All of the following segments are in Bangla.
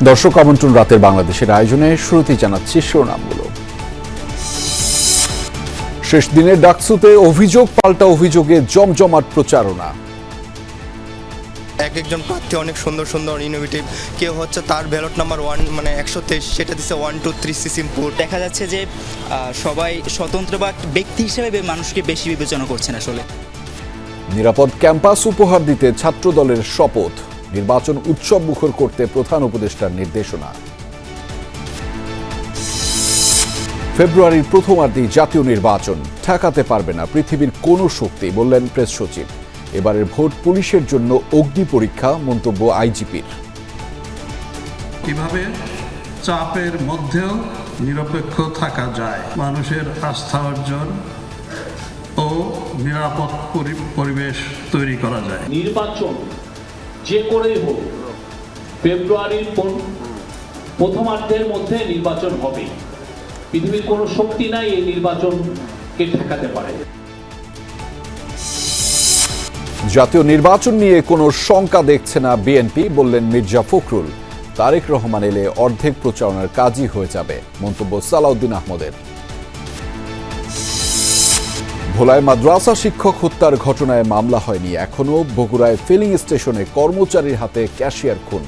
দর্শক আমন্ত্রণ রাতের বাংলাদেশের আয়োজনে শুরুতেই জানাচ্ছি শিরোনামগুলো। শেষ দিনের ডাকসুতে অভিযোগ পাল্টা অভিযোগে জমজমাট প্রচারণা। একজন প্রার্থী অনেক সুন্দর সুন্দর ইনোভেটিভ, কেউ হচ্ছে তার ব্যালট নাম্বার 123 সেটা দিচ্ছে 123 সিসিমপুর। দেখা যাচ্ছে যে সবাই স্বতন্ত্র বা ব্যক্তি হিসেবে মানুষকে বেশি বিবেচনা করছেন। আসলে নিরাপদ ক্যাম্পাস উপহার দিতে ছাত্র দলের শপথ, নির্বাচন উৎসব মুখর করতে প্রধান উপদেষ্টার নির্দেশনা। ফেব্রুয়ারির প্রথমার্ধেই জাতীয় নির্বাচন, ঠেকাতে পারবে না পৃথিবীর কোনো শক্তি, বললেন প্রেস সচিব। এবারের ভোট পুলিশের জন্য অগ্নি পরীক্ষা, মন্তব্য আইজিপির। কিভাবে চাপের মধ্যেও নিরপেক্ষ থাকা যায়, মানুষের আস্থা অর্জন ও নিরাপদ পরিবেশ তৈরি করা যায়। নির্বাচন যে করেই হোক ফেব্রুয়ারির প্রথমার্ধের মধ্যে নির্বাচন হবে। পৃথিবীর কোনো শক্তি নাই এই নির্বাচনকে ঠেকাতে পারে। জাতীয় নির্বাচন নিয়ে কোনো শঙ্কা দেখছে না বিএনপি, বললেন মির্জা ফখরুল। তারেক রহমান এলে অর্ধেক প্রচারণার কাজই হয়ে যাবে, মন্তব্য সালাউদ্দিন আহমদের। ভোলায় মাদ্রাসা শিক্ষক হত্যার ঘটনায় মামলা হয়নি এখনো। বগুড়ায় ফিলিং স্টেশনে কর্মচারীর হাতে ক্যাশিয়ার খুন,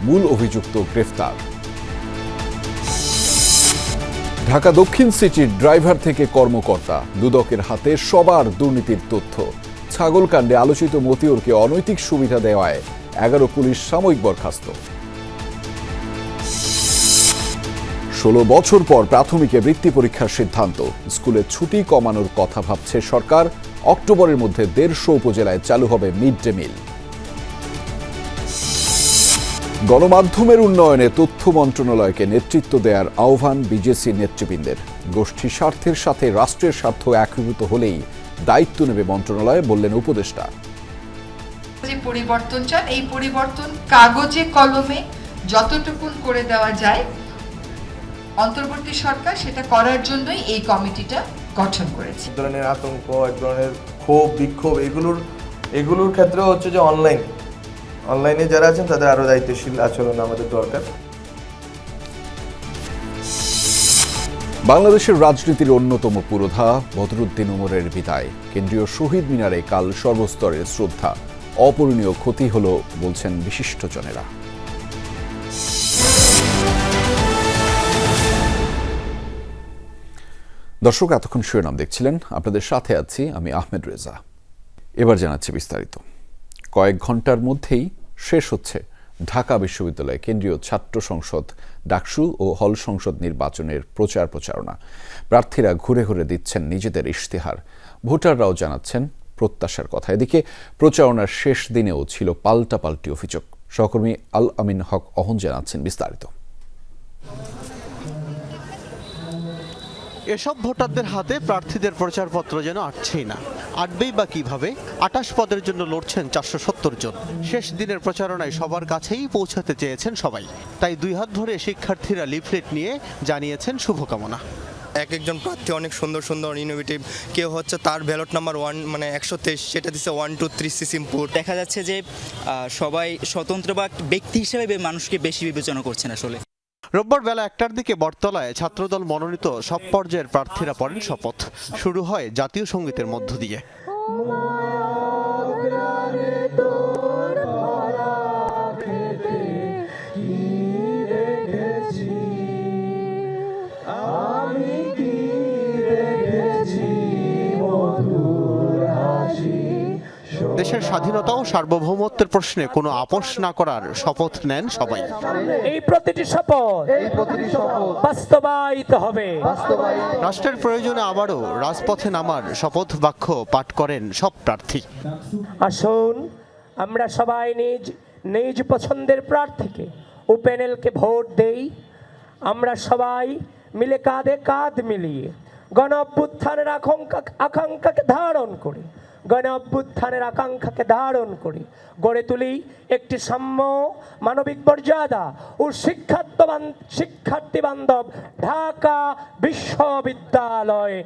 মূল অভিযুক্ত গ্রেফতার। ঢাকা দক্ষিণ সিটির ড্রাইভার থেকে কর্মকর্তা, দুদকের হাতে সবার দুর্নীতির তথ্য। ছাগলকাণ্ডে আলোচিত মতিউরকে অনৈতিক সুবিধা দেওয়ায় 11 পুলিশ সাময়িক বরখাস্ত। 16 বছর পর প্রাথমিকে বৃত্তি পরীক্ষার সিদ্ধান্ত, স্কুলে ছুটি কমানোর কথা ভাবছে সরকার। অক্টোবরের মধ্যে 150 উপজেলায় চালু হবে মিড ডে মিল। গণমাধ্যমের উন্নয়নে তথ্য মন্ত্রণালয়কে নেতৃত্ব দেওয়ার আহ্বান বিজেসি নেতৃবৃন্দের। গোষ্ঠী স্বার্থের সাথে রাষ্ট্রের স্বার্থ একীভূত হলেই দায়িত্ব নেবে মন্ত্রণালয়, বললেন উপদেষ্টা। যে পরিবর্তন চান, এই পরিবর্তন কাগজে কলমে যতটুকুন করে দেওয়া যায় অন্তর্বর্তী সরকার সেটা করার জন্যই এই কমিটিটা গঠন করেছে। এক ধরনের আতঙ্ক, এক ধরনের ক্ষোভ বিক্ষোভ এগুলোর ক্ষেত্রে হচ্ছে যে অনলাইনে যারা আছেন তাদের আরো দায়িত্বশীল আচরণ আমাদের দরকার। বাংলাদেশের রাজনীতির অন্যতম পুরোধা বদরুদ্দিন উমরের বিদায়। কেন্দ্রীয় শহীদ মিনারে কাল সর্বস্তরের শ্রদ্ধা। অপূরণীয় ক্ষতি হল, বলছেন বিশিষ্টজনেরা। দর্শক, এতক্ষণ শিরোনাম দেখছিলেন, আপনাদের সাথে আছি আমি আহমেদ রেজা। এবার জানাচ্ছি বিস্তারিত। কয়েক ঘন্টার মধ্যেই শেষ হচ্ছে ঢাকা বিশ্ববিদ্যালয় কেন্দ্রীয় ছাত্র সংসদ ডাকসু ও হল সংসদ নির্বাচনের প্রচারণা। প্রার্থীরা ঘুরে ঘুরে দিচ্ছেন নিজেদের ইশতেহার, ভোটাররাও জানাচ্ছেন প্রত্যাশার কথা। এদিকে প্রচারণার শেষ দিনেও ছিল পাল্টাপাল্টি অভিযোগ। সহকর্মী আল আমিন হক অহন জানাচ্ছেন বিস্তারিত। এসব ভোটারদের হাতে প্রার্থীদের প্রচারপত্র যেন আটছেই না। আটবেই বা কিভাবে? 28 পদের জন্য লড়ছেন 470 জন। শেষ দিনের প্রচারণায় সবার কাছেই পৌঁছাতে চেয়েছেন সবাই, তাই 2 হাত ধরে শিক্ষার্থীরা লিফলেট নিয়ে জানিয়েছেন শুভকামনা। একজন প্রার্থী অনেক সুন্দর সুন্দর ইনোভেটিভ, কেউ হচ্ছে তার ব্যালট নাম্বার 123 সেটা দিচ্ছে 123 সিসিমপুর। দেখা যাচ্ছে যে সবাই স্বতন্ত্র বা ব্যক্তি হিসেবে মানুষকে বেশি বিবেচনা করছেন। আসলে রোববার বেলা 1টার দিকে বটতলায় ছাত্রদল মনোনীত সব পর্যায়ের প্রার্থীরা পড়েন শপথ। শুরু হয় জাতীয় সঙ্গীতের মধ্য দিয়ে। দেশের স্বাধীনতা ও সার্বভৌমত্বের প্রশ্নে কোনো আপোষ না করার শপথ নেন সবাই। এই প্রতিটি শপথ বাস্তবায়িত হবে। রাষ্ট্রের প্রয়োজনে আবারও রাজপথে নামার শপথ বাক্য পাঠ করেন সব প্রার্থী। আসুন আমরা সবাই নিজ নিজ পছন্দের প্রার্থীকে ও প্যানেলকে ভোট দেই। আমরা সবাই মিলে কাঁধে কাঁধ মিলিয়ে গণ অভ্যুত্থানের আকাঙ্ক্ষাকে ধারণ করি গড়ে তুলি একটি সাম্য, মানবিক মর্যাদা ও শিক্ষার্থী বান্ধব ঢাকা বিশ্ববিদ্যালয়।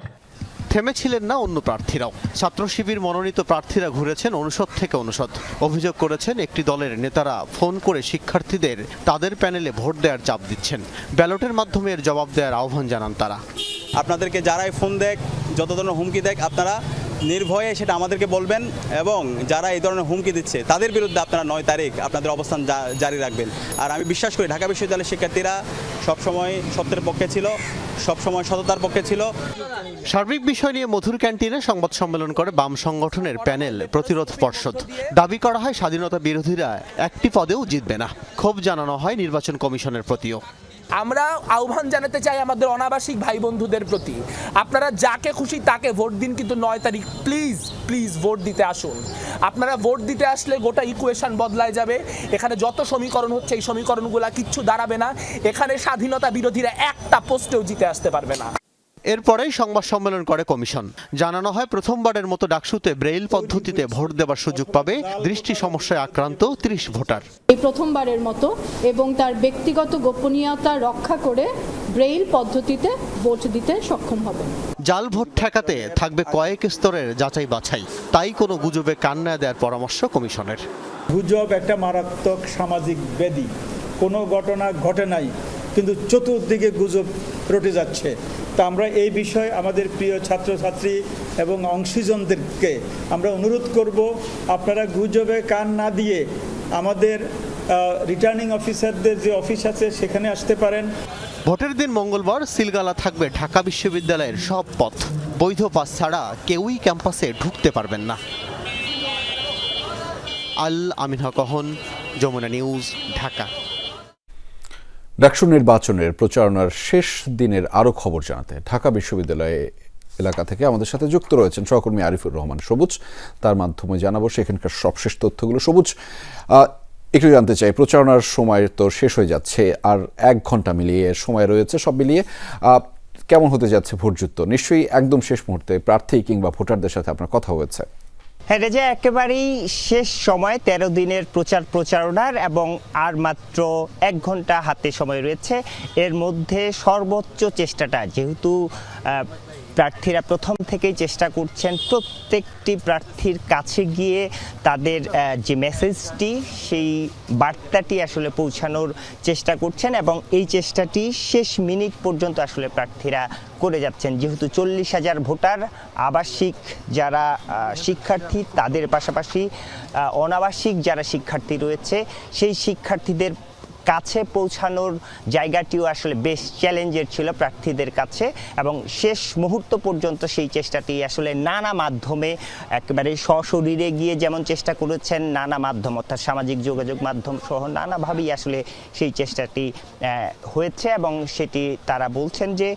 থেমেছিলেন না অন্য প্রার্থীরাও। ছাত্র শিবির মনোনীত প্রার্থীরা ঘুরেছেন অনুষদ থেকে অনুষদ। অভিযোগ করেছেন একটি দলের নেতারা ফোন করে শিক্ষার্থীদের তাদের প্যানেলে ভোট দেওয়ার চাপ দিচ্ছেন। ব্যালটের মাধ্যমে এর জবাব দেওয়ার আহ্বান জানান তারা। আপনাদেরকে যারাই ফোন দেখ, যত ধরনের হুমকি দেখ, আপনারা নির্ভয়ে সেটা আমাদেরকে বলবেন এবং যারা এই ধরনের হুমকি দিচ্ছে তাদের বিরুদ্ধে আপনারা 9 তারিখ আপনাদের অবস্থান জারি রাখবেন। আর আমি বিশ্বাস করি ঢাকা বিশ্ববিদ্যালয়ের শিক্ষার্থীরা সবসময় সত্যের পক্ষে ছিল, সবসময় সততার পক্ষে ছিল। সার্বিক বিষয় নিয়ে মধুর ক্যান্টিনে সংবাদ সম্মেলন করে বাম সংগঠনের প্যানেল প্রতিরোধ পর্ষদ। দাবি করা হয় স্বাধীনতা বিরোধীরা একটি পদেও জিতবে না। ক্ষোভ জানানো হয় নির্বাচন কমিশনের প্রতিও। আমরা আহ্বান জানাতে চাই আমাদের অনাবাসিক ভাই বন্ধুদের প্রতি, আপনারা যাকে খুশি তাকে ভোট দিন, কিন্তু 9 তারিখ প্লিজ প্লিজ ভোট দিতে আসুন। আপনারা ভোট দিতে আসলে গোটা ইকুয়েশন বদলায় যাবে। এখানে যত সমীকরণ হচ্ছে এই সমীকরণগুলো কিচ্ছু দাঁড়াবে না। এখানে স্বাধীনতা বিরোধীরা একটা পোস্টেও জিতে আসতে পারবে না। এরপরেই সংবাদ সম্মেলন করে কমিশন। জানানো হয় প্রথমবারের মতো ডাকসুতে ব্রেইল পদ্ধতিতে ভোট দেওয়ার সুযোগ পাবে দৃষ্টি সমস্যায় আক্রান্ত 30 ভোটার। এই প্রথমবারের মতো এবং তার ব্যক্তিগত গোপনীয়তা রক্ষা করে ব্রেইল পদ্ধতিতে ভোট দিতে সক্ষম হবে। জাল ভোট ঠেকাতে থাকবে কয়েক স্তরের যাচাই বাছাই। তাই কোনো গুজবে কান না দেওয়ার পরামর্শ কমিশনের। গুজব একটা মারাত্মক সামাজিক ব্যাধি। কোনো ঘটনা ঘটে নাই, কিন্তু চতুর্দিকে গুজব রটে যাচ্ছে। তা আমরা এই বিষয়ে আমাদের প্রিয় ছাত্রছাত্রী এবং অংশীজনদেরকে আমরা অনুরোধ করব, আপনারা গুজবে কান না দিয়ে আমাদের রিটার্নিং অফিসারদের যে অফিস আছে সেখানে আসতে পারেন। ভোটের দিন মঙ্গলবার সিলগালা থাকবে ঢাকা বিশ্ববিদ্যালয়ের সব পথ। বৈধ পাস ছাড়া কেউই ক্যাম্পাসে ঢুকতে পারবেন না। আল আমিন হক, যমুনা নিউজ, ঢাকা। ডাকসু নির্বাচনের প্রচারণার শেষ দিনের আরও খবর জানাতে ঢাকা বিশ্ববিদ্যালয়ে এলাকা থেকে আমাদের সাথে যুক্ত রয়েছেন সহকর্মী আরিফুর রহমান সবুজ। তার মাধ্যমে জানাবো সেখানকার সবশেষ তথ্যগুলো। সবুজ, একটু জানতে চাই, প্রচারণার সময় তো শেষ হয়ে যাচ্ছে, আর 1 ঘন্টা মিলিয়ে সময় রয়েছে। সব মিলিয়ে কেমন হতে যাচ্ছে ভোটযুদ্ধ? নিশ্চয়ই একদম শেষ মুহূর্তে প্রার্থী কিংবা ভোটারদের সাথে আপনার কথা হয়েছে। হ্যাঁ রেজা, একেবারেই শেষ সময় 13 দিনের প্রচারণার এবং আর মাত্র 1 ঘন্টা হাতে সময় রয়েছে। এর মধ্যে সর্বোচ্চ চেষ্টাটা, যেহেতু প্রার্থীরা প্রথম থেকেই চেষ্টা করছেন প্রত্যেকটি প্রার্থীর কাছে গিয়ে তাদের যে মেসেজটি, সেই বার্তাটি আসলে পৌঁছানোর চেষ্টা করছেন এবং এই চেষ্টাটি শেষ মিনিট পর্যন্ত আসলে প্রার্থীরা করে যাচ্ছেন। যেহেতু 40,000 ভোটার, আবাসিক যারা শিক্ষার্থী তাদের পাশাপাশি অনাবাসিক যারা শিক্ষার্থী রয়েছে, সেই শিক্ষার্থীদের কাছে পৌঁছানোর জায়গাটিও আসলে বেশ চ্যালেঞ্জের ছিল প্রার্থীদের কাছে এবং শেষ মুহূর্ত পর্যন্ত সেই চেষ্টাটি আসলে নানা মাধ্যমে একেবারে সশরীরে গিয়ে যেমন চেষ্টা করেছেন, নানা মাধ্যম অর্থাৎ সামাজিক যোগাযোগ মাধ্যম সহ নানাভাবেই আসলে সেই চেষ্টাটি হয়েছে এবং সেটি তারা বলছেন যে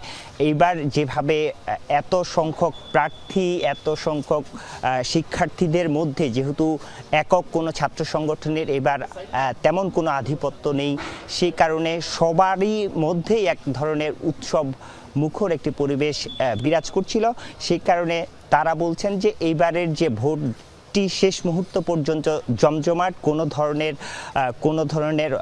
এইবার যেভাবে এত সংখ্যক প্রার্থী, এত সংখ্যক শিক্ষার্থীদের মধ্যে যেহেতু একক কোনো ছাত্র সংগঠনের এবার তেমন কোনো আধিপত্য নেই, সেই কারণে সবারই মধ্যেই এক ধরনের উৎসব মুখর একটি পরিবেশ বিরাজ করছিল। সেই কারণে তারা বলছেন যে এইবারের যে ভোটটি শেষ মুহূর্ত পর্যন্ত জমজমাট, কোনো ধরনের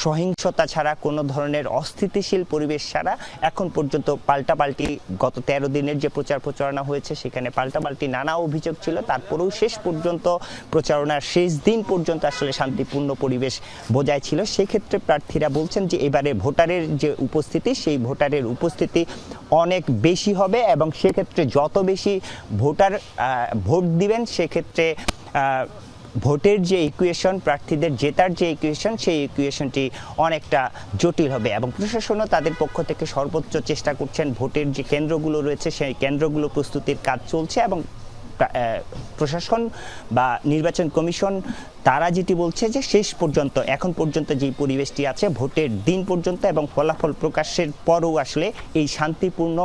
সহিংসতা ছাড়া, কোনো ধরনের অস্থিতিশীল পরিবেশ ছাড়া এখন পর্যন্ত পাল্টাপাল্টি গত 13 দিনের যে প্রচারণা হয়েছে সেখানে পাল্টাপাল্টি নানা অভিযোগ ছিল। তারপরেও শেষ পর্যন্ত প্রচারণার শেষ দিন পর্যন্ত আসলে শান্তিপূর্ণ পরিবেশ বজায় ছিল। সেক্ষেত্রে প্রার্থীরা বলছেন যে এবারে ভোটারের যে উপস্থিতি, সেই ভোটারের উপস্থিতি অনেক বেশি হবে এবং সেক্ষেত্রে যত বেশি ভোটার ভোট দিবেন সেক্ষেত্রে ভোটের যে ইকুয়েশন, প্রার্থীদের জেতার যে ইকুয়েশন, সেই ইকুয়েশনটি অনেকটা জটিল হবে এবং প্রশাসনও তাদের পক্ষ থেকে সর্বোচ্চ চেষ্টা করছেন। ভোটের যে কেন্দ্রগুলো রয়েছে সেই কেন্দ্রগুলো প্রস্তুতির কাজ চলছে এবং প্রশাসন বা নির্বাচন কমিশন তারা যেটি বলছে যে শেষ পর্যন্ত, এখন পর্যন্ত যে পরিবেশটি আছে ভোটের দিন পর্যন্ত এবং ফলাফল প্রকাশের পরও আসলে এই শান্তিপূর্ণ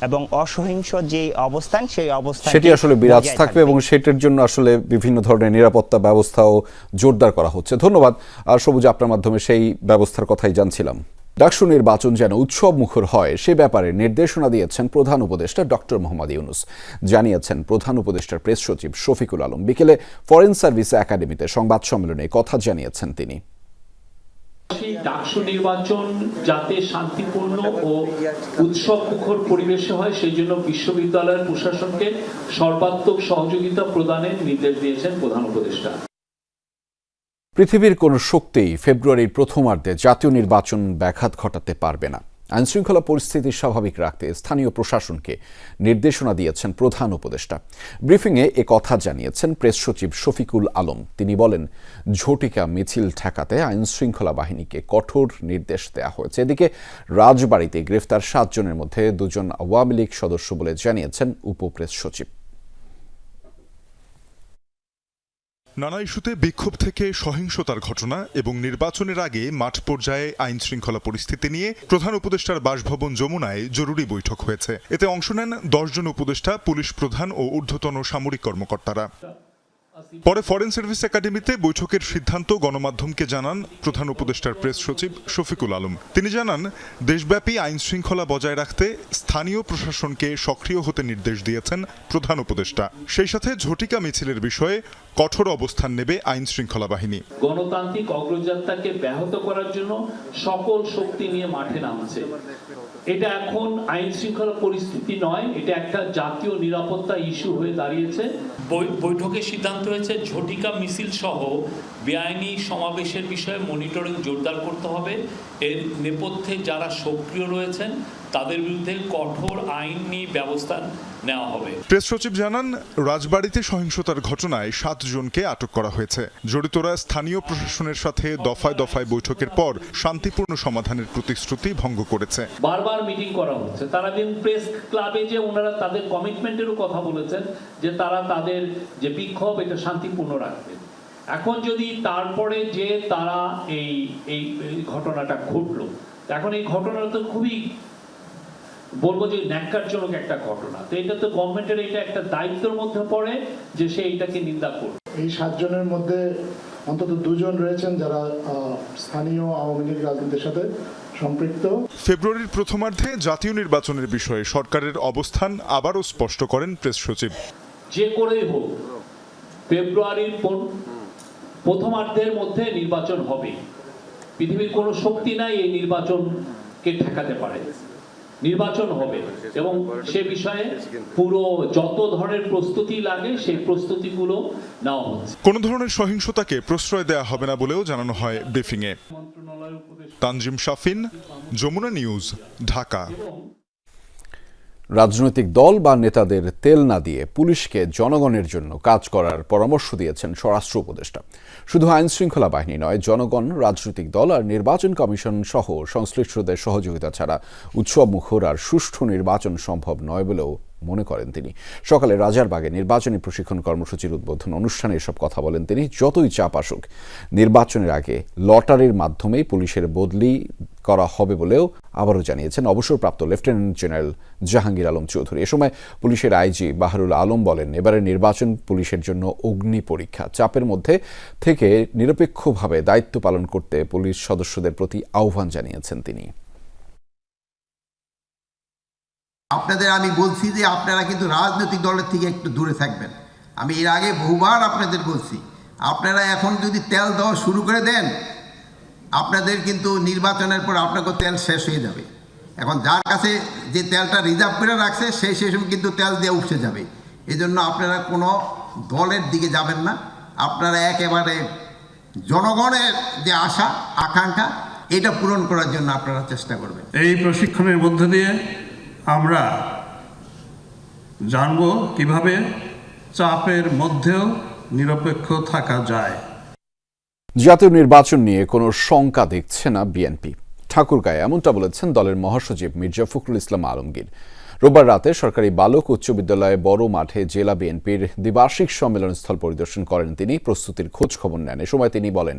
এবং অসহিংস যে অবস্থান, সেই অবস্থান সেটি আসলে বিরাজ থাকবে এবং সেটার জন্য আসলে বিভিন্ন ধরনের নিরাপত্তা ব্যবস্থাও জোরদার করা হচ্ছে। ধন্যবাদ। আর সবুজ, আপনার মাধ্যমে সেই ব্যবস্থার কথাই জানছিলাম। ডাকসু নির্বাচন যেন উৎসব মুখর হয় সে ব্যাপারে নির্দেশনা দিয়েছেন প্রধান উপদেষ্টা ডক্টর মোহাম্মদ ইউনূস। জানিয়েছেন প্রধান উপদেষ্টার প্রেস সচিব শফিকুল আলম। বিকেলে ফরেন সার্ভিস একাডেমিতে সংবাদ সম্মেলনে কথা জানিয়েছেন তিনি। ডাকসু নির্বাচন যাতে শান্তিপূর্ণ ও উৎসবমুখর পরিবেশে হয় সেই জন্য বিশ্ববিদ্যালয়ের প্রশাসনকে সর্বাত্মক সহযোগিতা প্রদানের নির্দেশ দিয়েছেন প্রধান উপদেষ্টা। পৃথিবীর কোনো শক্তিই ফেব্রুয়ারির প্রথমার্ধে জাতীয় নির্বাচন ব্যাঘাত ঘটাতে পারবে না। আইনশৃঙ্খলা পরিস্থিতি স্বাভাবিক রাখতে স্থানীয় প্রশাসনকে নির্দেশনা দিয়েছেন প্রধান উপদেষ্টা। ব্রিফিংয়ে কথা জানিয়েছেন প্রেস সচিব শফিকুল আলম। তিনি বলেন, ঝটিকা মিছিল ঠেকাতে আইনশৃঙ্খলা বাহিনীকে কঠোর নির্দেশ দেওয়া হয়েছে। এদিকে রাজবাড়ীতে গ্রেফতার 7 জনের মধ্যে 2 জন আওয়ামী লীগ সদস্য বলে জানিয়েছেন উপপ্রেস সচিব। নানা ইস্যুতে বিক্ষোভ থেকে সহিংসতার ঘটনা এবং নির্বাচনের আগে মাঠ পর্যায়ে আইন শৃঙ্খলা পরিস্থিতি নিয়ে প্রধান উপদেষ্টার বাসভবন যমুনায় জরুরি বৈঠক হয়েছে। এতে অংশ নেন 10 জন উপদেষ্টা, পুলিশ প্রধান ও ঊর্ধ্বতন সামরিক কর্মকর্তারা। পরে ফরেন সার্ভিস একাডেমিতে বৈঠকের সিদ্ধান্ত গণমাধ্যমকে জানান প্রধান উপদেষ্টার প্রেস সচিব শফিকুল আলম। তিনি জানান, দেশব্যাপী আইন শৃঙ্খলা বজায় রাখতে স্থানীয় প্রশাসনকে সক্রিয় হতে নির্দেশ দিয়েছেন প্রধান উপদেষ্টা। সেই সাথে ঝটিকা মিছিলের বিষয়ে কঠোর অবস্থান নেবে আইন শৃঙ্খলা বাহিনী। গণতান্ত্রিক অগ্রযাত্রাকে ব্যাহত করার জন্য সকল শক্তি নিয়ে মাঠে নামছে। এটা এখন আইন শৃঙ্খলা পরিস্থিতি নয়, এটা একটা জাতীয় নিরাপত্তা ইস্যু হয়ে দাঁড়িয়েছে। বৈঠকে সিদ্ধান্ত হয়েছে ঝটিকা মিছিল সহ বেআইনি সমাবেশের বিষয়ে মনিটরিং জোরদার করতে হবে। এর নেপথ্যে যারা সক্রিয় রয়েছেন তাদের বিরুদ্ধে কঠোর আইনি ব্যবস্থা নেওয়া হবে। প্রেস সচিব জানান, রাজবাড়ীতে সহিংসতার ঘটনায় 7 জনকে আটক করা হয়েছে। জড়িতরা স্থানীয় প্রশাসনের সাথে দফায় দফায় বৈঠকের পর শান্তিপূর্ণ সমাধানের প্রতিশ্রুতি ভঙ্গ করেছে। বারবার মিটিং করা হচ্ছে। তারা প্রেস ক্লাবে যে ওনারা তাদের কমিটমেন্টেরও কথা বলেছেন যে তারা তাদের যে বিক্ষোভ এটা শান্তিপূর্ণ রাখবে। এখন যদি তারপরে যে তারা এই ঘটনাটা ঘটলো, এখন এই ঘটনাটা তো খুবই বলবো যে ন্যাক্কারজনক একটা ঘটনা। তো এটা তো গভর্নমেন্টের এটা একটা দায়িত্বের মধ্যে পড়ে যে সে এইটাকে নিন্দা করবে। এই 7 জনের মধ্যে অন্তত 2 জন রয়েছেন যারা স্থানীয় আওয়ামী লীগ রাজনীতির সাথে সম্পৃক্ত। ফেব্রুয়ারির প্রথমার্ধে জাতীয় নির্বাচনের বিষয়ে সরকারের অবস্থান আবারও স্পষ্ট করেন প্রেস সচিব। যে করেই হোক ফেব্রুয়ারির প্রথমার্ধের মধ্যে নির্বাচন হবে। পৃথিবীর কোনো শক্তি নাই এই নির্বাচনকে ঠেকাতে পারে। নির্বাচন হবে এবং সে বিষয়ে পুরো যত ধরনের প্রস্তুতি লাগে সেই প্রস্তুতিগুলো নেওয়া হচ্ছে। কোন ধরনের সহিংসতাকে প্রশ্রয় দেওয়া হবে না বলেও জানানো হয় ব্রিফিংয়ে। তানজিম শাফিন, যমুনা নিউজ, ঢাকা। রাজনৈতিক দল বা নেতাদের তেল না দিয়ে পুলিশকে জনগণের জন্য কাজ করার পরামর্শ দিয়েছেন স্বরাষ্ট্র উপদেষ্টা। শুধু আইন শৃঙ্খলা বাহিনী নয়, জনগণ, রাজনৈতিক দল আর নির্বাচন কমিশন সহ সংশ্লিষ্টদের সহযোগিতা ছাড়া উৎসব মুখর আর সুষ্ঠু নির্বাচন সম্ভব নয় বলেও মনে করেন তিনি। সকালে রাজারবাগে নির্বাচনী প্রশিক্ষণ কর্মসূচির উদ্বোধন অনুষ্ঠানে এসব কথা বলেন তিনি। যতই চাপ আসুক, নির্বাচনের আগে লটারির মাধ্যমেই পুলিশের বদলি করা হবে বলেও আবারও জানিয়েছেন অবসরপ্রাপ্ত লেফটেন্যান্ট জেনারেল জাহাঙ্গীর আলম চৌধুরী। এ সময় পুলিশের আইজি বাহারুল আলম বলেন, এবারের নির্বাচন পুলিশের জন্য অগ্নি পরীক্ষা। চাপের মধ্যে থেকে নিরপেক্ষভাবে দায়িত্ব পালন করতে পুলিশ সদস্যদের প্রতি আহ্বান জানিয়েছেন তিনি। আপনাদের আমি বলছি যে আপনারা কিন্তু রাজনৈতিক দলের থেকে একটু দূরে থাকবেন। আমি এর আগে বহুবার আপনাদের বলছি, আপনারা এখন যদি তেল দেওয়া শুরু করে দেন, আপনাদের কিন্তু নির্বাচনের পর আপনাকে তেল শেষ হয়ে যাবে। এখন যার কাছে যে তেলটা রিজার্ভ করে রাখছে সেই সময় কিন্তু তেল দিয়ে উপসে যাবে। এই জন্য আপনারা কোনো দলের দিকে যাবেন না, আপনারা একেবারে জনগণের যে আশা আকাঙ্ক্ষা এটা পূরণ করার জন্য আপনারা চেষ্টা করবেন। এই প্রশিক্ষণের মধ্যে দিয়ে আমরা জানব কিভাবে চাপের মধ্যেও নিরপেক্ষ থাকা যায়। জাতীয় নির্বাচন নিয়ে কোনো শঙ্কা দেখছে না বিএনপি। ঠাকুরগাঁয়ে এমনটা বলেছেন দলের মহাসচিব মির্জা ফখরুল ইসলাম আলমগীর। রোববার রাতে সরকারি বালক উচ্চ বিদ্যালয়ে বড় মাঠে জেলা বিএনপির দ্বিবার্ষিক সম্মেলন স্থল পরিদর্শন করেন তিনি। প্রস্তুতির খোঁজ খবর নেন। এ সময় তিনি বলেন,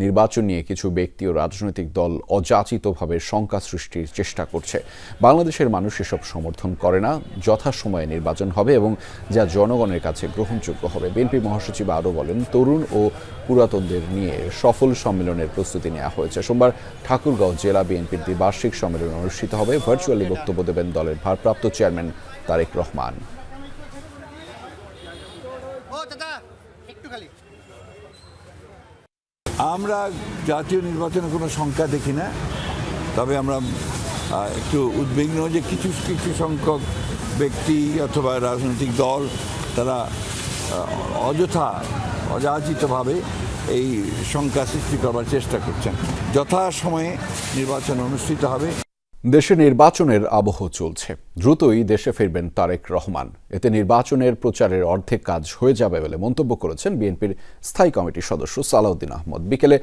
নির্বাচন নিয়ে কিছু ব্যক্তি ও রাজনৈতিক দল অযাচিতভাবে শঙ্কা সৃষ্টির চেষ্টা করছে। বাংলাদেশের মানুষ এসব সমর্থন করে না। যথাসময়ে নির্বাচন হবে এবং যা জনগণের কাছে গ্রহণযোগ্য হবে। বিএনপি মহাসচিব আরও বলেন, তরুণ ও পুরাতনদের নিয়ে সফল সম্মেলনের প্রস্তুতি নেওয়া হয়েছে। সোমবার ঠাকুরগাঁও জেলা বিএনপির দ্বিবার্ষিক সম্মেলন অনুষ্ঠিত হবে। ভার্চুয়ালি বক্তব্য দেবেন দলের ভারপ্রাপ্ত চেয়ারম্যান তারেক রহমান। আমরা জাতীয় নির্বাচনে কোনো সংখ্যা দেখি না, তবে আমরা একটু উদ্বিগ্ন যে কিছু কিছু সংখ্যক ব্যক্তি অথবা রাজনৈতিক দল তারা অযথা অযাচিতভাবে এই সংখ্যা সৃষ্টি করবার চেষ্টা করছেন। যথাসময়ে নির্বাচন অনুষ্ঠিত হবে। দেশে নির্বাচনের আবহ চলছে, দ্রুতই দেশে ফিরবেন তারেক রহমান। এতে নির্বাচনের প্রচারের অর্ধেক কাজ হয়ে যাবে বলে মন্তব্য করেছেন বিএনপির স্থায়ী কমিটির সদস্য সালাউদ্দিন আহমদ। বিকেলে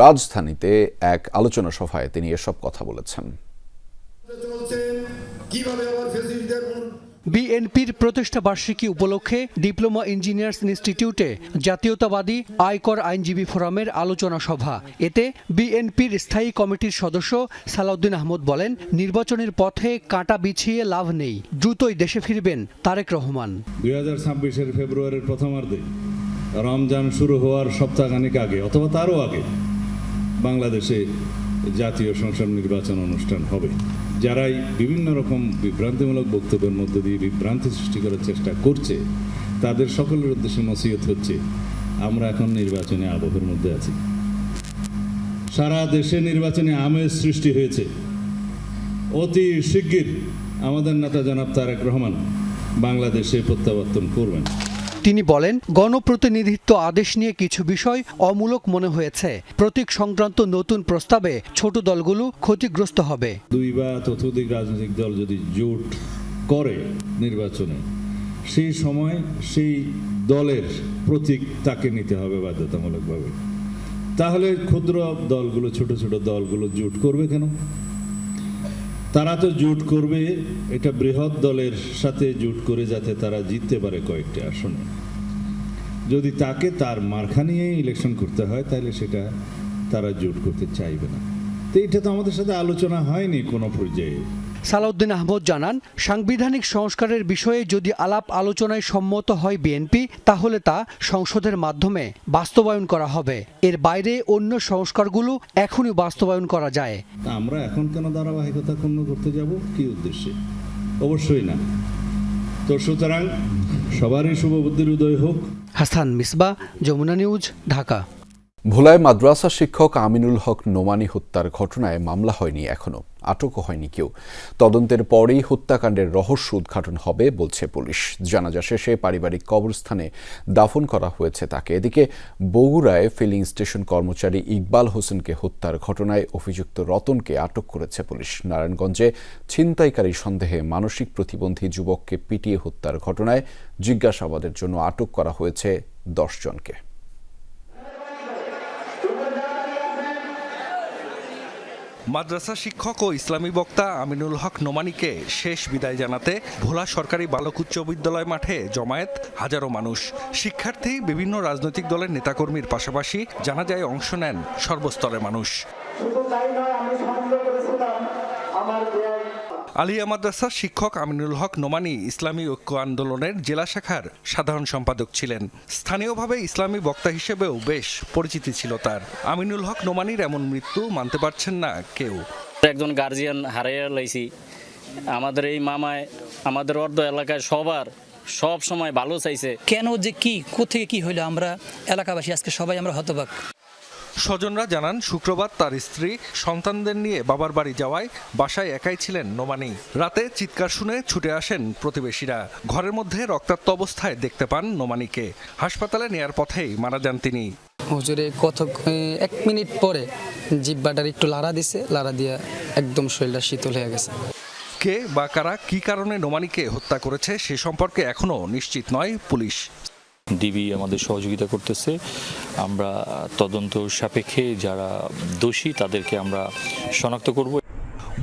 রাজধানীতে এক আলোচনা সভায় তিনি এসব কথা বলেছেন। বিএনপির প্রতিষ্ঠা বার্ষিকী উপলক্ষে ডিপ্লোমা ইঞ্জিনিয়ার্স ইনস্টিটিউটে জাতীয়তাবাদী আয়কর আইনজীবী ফোরামের আলোচনা সভা। এতে বিএনপির স্থায়ী কমিটির সদস্য সালাউদ্দিন আহমদ বলেন, নির্বাচনের পথে কাঁটা বিছিয়ে লাভ নেই, দ্রুতই দেশে ফিরবেন তারেক রহমান। 2026-এর ফেব্রুয়ারির প্রথমার্ধে রমজান শুরু হওয়ার সপ্তাহখানেক আগে অথবা তারও আগে বাংলাদেশে জাতীয় সংসদ নির্বাচন অনুষ্ঠান হবে। যারাই বিভিন্ন রকম বিভ্রান্তিমূলক বক্তব্যের মধ্যে দিয়ে বিভ্রান্তি সৃষ্টি করার চেষ্টা করছে, তাদের সকলের উদ্দেশ্যে নসিহত হচ্ছে, আমরা এখন নির্বাচনে আবহের মধ্যে আছি। সারা দেশে নির্বাচনে আমেজ সৃষ্টি হয়েছে। অতি শিগগির আমাদের নেতা জনাব তারেক রহমান বাংলাদেশে প্রত্যাবর্তন করবেন। তিনি বলেন, গণপ্রতিনিধিত্ব আদেশ নিয়ে কিছু বিষয় অমূলক মনে হয়েছে। প্রতীক সংক্রান্ত নতুন প্রস্তাবে ছোট দলগুলো ক্ষতিগ্রস্ত হবে। 2 বা ততোধিক রাজনৈতিক দল যদি জোট করে নির্বাচনে, সেই সময় সেই দলের প্রতীক তাকে নিতে হবে বাধ্যতামূলকভাবে। তাহলে ক্ষুদ্র দলগুলো, ছোট ছোট দলগুলো জোট করবে কেন? তারা তো জোট করবে এটা বৃহৎ দলের সাথে জোট করে যাতে তারা জিততে পারে কয়েকটি আসনে। যদি তাকে তার মার্কা নিয়ে ইলেকশন করতে হয়, তাহলে সেটা তারা জোট করতে চাইবে না। তো এটা তো আমাদের সাথে আলোচনা হয়নি কোনো পর্যায়ে। সালাউদ্দিন আহমদ জানান, সাংবিধানিক সংস্কারের বিষয়ে যদি আলাপ আলোচনায় সম্মত হয় বিএনপি, তাহলে তা সংসদের মাধ্যমে বাস্তবায়ন করা হবে। এর বাইরে অন্য সংস্কারগুলো এখনই বাস্তবায়ন করা যায়। আমরা এখন কেন ধারাবাহিকতা পূর্ণ করতে যাব? কি উদ্দেশ্যে? অবশ্যই না। তো সুতরাং সবারই শুভবুদ্ধির উদয় হোক। হাসান মিসবা, যমুনা নিউজ, ঢাকা। ভোলায় মাদ্রাসা শিক্ষক আমিনুল হক নোমানী হত্যার ঘটনায় মামলা হয়নি, এখনো আটকও হয়নি কেউ। তদন্তের পরেই হত্যাকাণ্ডের রহস্য উদ্ঘাটন হবে বলছে পুলিশ। জানাজা শেষে পারিবারিক কবরস্থানে দাফন করা হয়েছে তাকে। এদিকে বগুড়ায় ফিলিং স্টেশন কর্মচারী ইকবাল হোসেনকে হত্যার ঘটনায় অভিযুক্ত রতনকে আটক করেছে পুলিশ। নারায়ণগঞ্জে ছিনতাইকারী সন্দেহে মানসিক প্রতিবন্ধী যুবককে পিটিয়ে হত্যার ঘটনায় জিজ্ঞাসাবাদের জন্য আটক করা হয়েছে 10 জনকে। মাদ্রাসা শিক্ষক ও ইসলামী বক্তা আমিনুল হক নোমানীকে শেষ বিদায় জানাতে ভোলা সরকারি বালক উচ্চ বিদ্যালয় মাঠে জমায়েত হাজারো মানুষ। শিক্ষার্থী, বিভিন্ন রাজনৈতিক দলের নেতাকর্মীর পাশাপাশি জানাজায় অংশ নেন সর্বস্তরের মানুষ। আলিয়া মাদ্রাসার শিক্ষক আমিনুল হক নোমানী ইসলামী ঐক্য আন্দোলনের জেলা শাখার সাধারণ সম্পাদক ছিলেন। স্থানীয়ভাবে ইসলামী বক্তা হিসেবেও বেশ পরিচিতি ছিল তার। আমিনুল হক নোমানীর এমন মৃত্যু মানতে পারছেন না কেউ। একজন গার্জিয়ান হারাইয়া লাইছি। আমাদের এই মামায় আমাদের অর্ধ এলাকায় সব সময় ভালো চাইছে। কেন যে কি কোথেকে কি হইলো, আমরা এলাকাবাসী আজকে সবাই আমরা হতবাক। স্বজনরা জানান, শুক্রবার তার স্ত্রী সন্তানদের নিয়ে বাবার বাড়ি যাওয়ায় বাসায় একাই ছিলেন নোমানী। রাতে চিৎকার শুনে ছুটে আসেন প্রতিবেশীরা। ঘরের মধ্যে রক্তাক্ত অবস্থায় দেখতে পান নোমানীকে। হাসপাতালে নেয়ার পথেই মারা যান তিনি। হুজুরে 1 মিনিট পরে জিহ্বাটার একটু লাড়া দিছে, লাড়া দিয়া একদম শরীরটা শীতল হয়ে গেছে। কে বা কারা কি কারণে নোমানীকে হত্যা করেছে সে সম্পর্কে এখনো নিশ্চিত নয় পুলিশ। ডিবি আমাদের সহযোগিতা করতেছে। আমরা তদন্ত সাপেক্ষে যারা দোষী তাদেরকে আমরা শনাক্ত করব।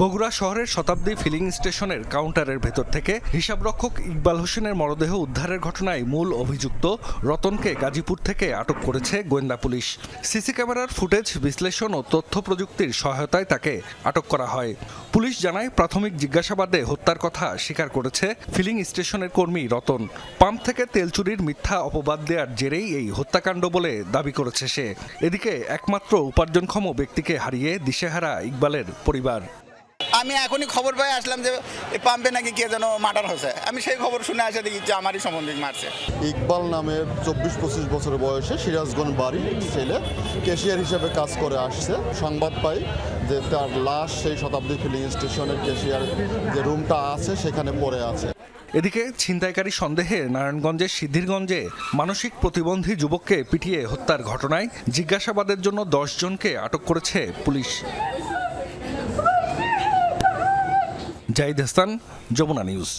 বগুড়া শহরের শতাব্দী ফিলিং স্টেশনের কাউন্টারের ভেতর থেকে হিসাবরক্ষক ইকবাল হোসেনের মরদেহ উদ্ধারের ঘটনায় মূল অভিযুক্ত রতনকে গাজীপুর থেকে আটক করেছে গোয়েন্দা পুলিশ। সিসি ক্যামেরার ফুটেজ বিশ্লেষণ ও তথ্য প্রযুক্তির সহায়তায় তাকে আটক করা হয়। পুলিশ জানায়, প্রাথমিক জিজ্ঞাসাবাদে হত্যার কথা স্বীকার করেছে ফিলিং স্টেশনের কর্মী রতন। পাম্প থেকে তেল চুরির মিথ্যা অপবাদ দেওয়ার জেরেই এই হত্যাকাণ্ড বলে দাবি করেছে সে। এদিকে একমাত্র উপার্জনক্ষম ব্যক্তিকে হারিয়ে দিশেহারা ইকবালের পরিবার। আমি এখনই খবর পেয়ে আসলাম যে এই পাম্পে নাকি কে যেন মার্ডার হয়েছে। আমি সেই খবর শুনে আসে দেখি যে আমারই সম্বন্ধে মারছে। ইকবাল নামের 24-25 বছর বয়সে সিরাজগঞ্জ বাড়ির ছেলে, ক্যাশিয়ার হিসেবে কাজ করে আসছে। সংবাদ পাই যে তার লাশ সেই শতাব্দী ফিলিং স্টেশনের ক্যাশিয়ার যে রুমটা আছে সেখানে পড়ে আছে। এদিকে ছিনতাইকারী সন্দেহে নারায়ণগঞ্জের সিদ্ধিরগঞ্জে মানসিক প্রতিবন্ধী যুবককে পিটিয়ে হত্যার ঘটনায় জিজ্ঞাসাবাদের জন্য 10 জনকে আটক করেছে পুলিশ। জাহিদ হাসান, যমুনা নিউজ।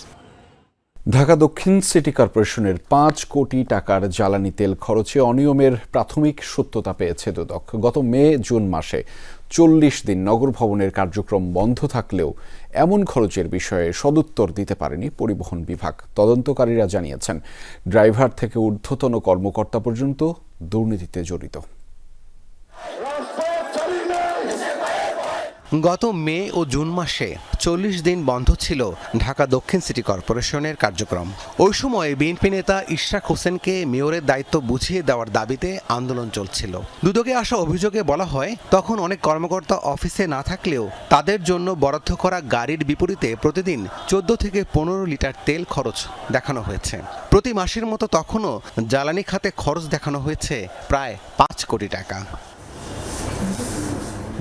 ঢাকা দক্ষিণ সিটি কর্পোরেশনের 5 কোটি টাকার জ্বালানি তেল খরচে অনিয়মের প্রাথমিক সত্যতা পেয়েছে দুদক। গত মে-জুন মাসে 40 দিন নগর ভবনের কার্যক্রম বন্ধ থাকলেও এমন খরচের বিষয়ে সদুত্তর দিতে পারেনি পরিবহন বিভাগ। তদন্তকারীরা জানিয়েছেন, ড্রাইভার থেকে ঊর্ধ্বতন কর্মকর্তা পর্যন্ত দুর্নীতিতে জড়িত। গত মে ও জুন মাসে 40 দিন বন্ধ ছিল ঢাকা দক্ষিণ সিটি কর্পোরেশনের কার্যক্রম। ওই সময় বিএনপি নেতা ইশরাক হোসেনকে মেয়রের দায়িত্ব বুঝিয়ে দেওয়ার দাবিতে আন্দোলন চলছিল। দুদকে আসা অভিযোগে বলা হয়, তখন অনেক কর্মকর্তা অফিসে না থাকলেও তাদের জন্য বরাদ্দ করা গাড়ির বিপরীতে প্রতিদিন 14 থেকে 15 লিটার তেল খরচ দেখানো হয়েছে। প্রতি মাসের মতো তখনও জ্বালানি খাতে খরচ দেখানো হয়েছে প্রায় 5 কোটি টাকা।